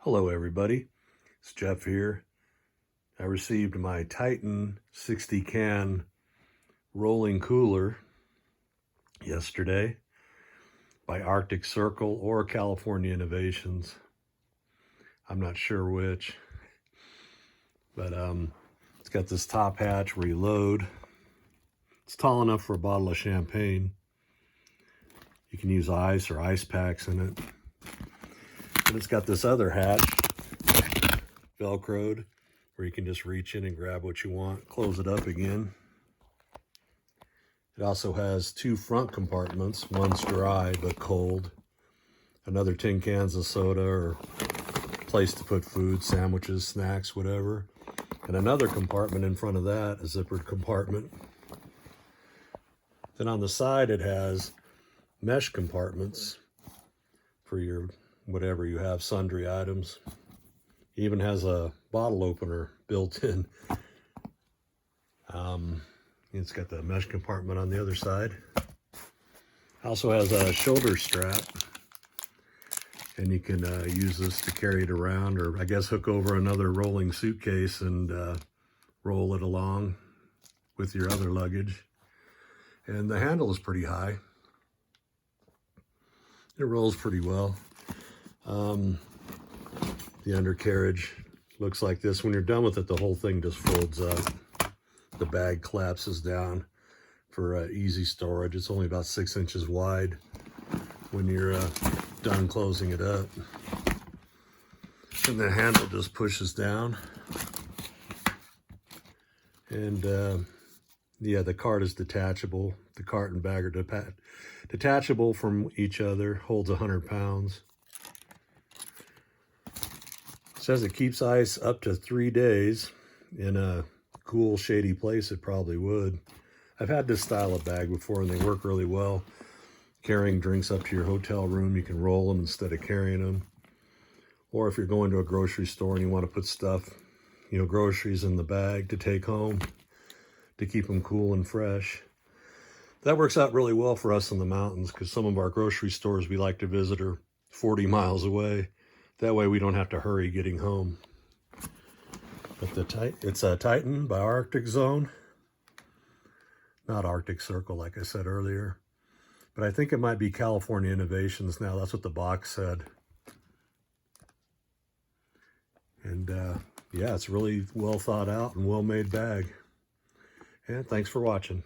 Hello everybody, it's Jeff here. I received my Titan 60 can rolling cooler yesterday by Arctic Circle or California Innovations. I'm not sure which, but it's got this top hatch where you load. It's tall enough for a bottle of champagne. You can use ice or ice packs in it. And it's got this other hatch, Velcroed, where you can just reach in and grab what you want, close it up again. It also has two front compartments. One's dry but cold. Another tin cans of soda or place to put food, sandwiches, snacks, whatever. And another compartment in front of that, a zippered compartment. Then on the side it has mesh compartments for your whatever you have, sundry items. It even has a bottle opener built in. It's got the mesh compartment on the other side. Also has a shoulder strap, and you can use this to carry it around, or I guess hook over another rolling suitcase and roll it along with your other luggage. And the handle is pretty high. It rolls pretty well. The undercarriage looks like this. When you're done with it, the whole thing just folds up. The bag collapses down for easy storage. It's only about 6 inches wide when you're done closing it up. And the handle just pushes down. And yeah, the cart is detachable. The cart and bag are detachable from each other, holds 100 pounds. It says it keeps ice up to 3 days. In a cool, shady place, it probably would. I've had this style of bag before, and they work really well. Carrying drinks up to your hotel room, you can roll them instead of carrying them. Or if you're going to a grocery store and you want to put stuff, groceries in the bag to take home to keep them cool and fresh. That works out really well for us in the mountains, because some of our grocery stores we like to visit are 40 miles away. That way we don't have to hurry getting home. But it's a Titan by Arctic Zone. Not Arctic Circle, like I said earlier. But I think it might be California Innovations now. That's what the box said. And yeah, it's really well thought out and well-made bag. And thanks for watching.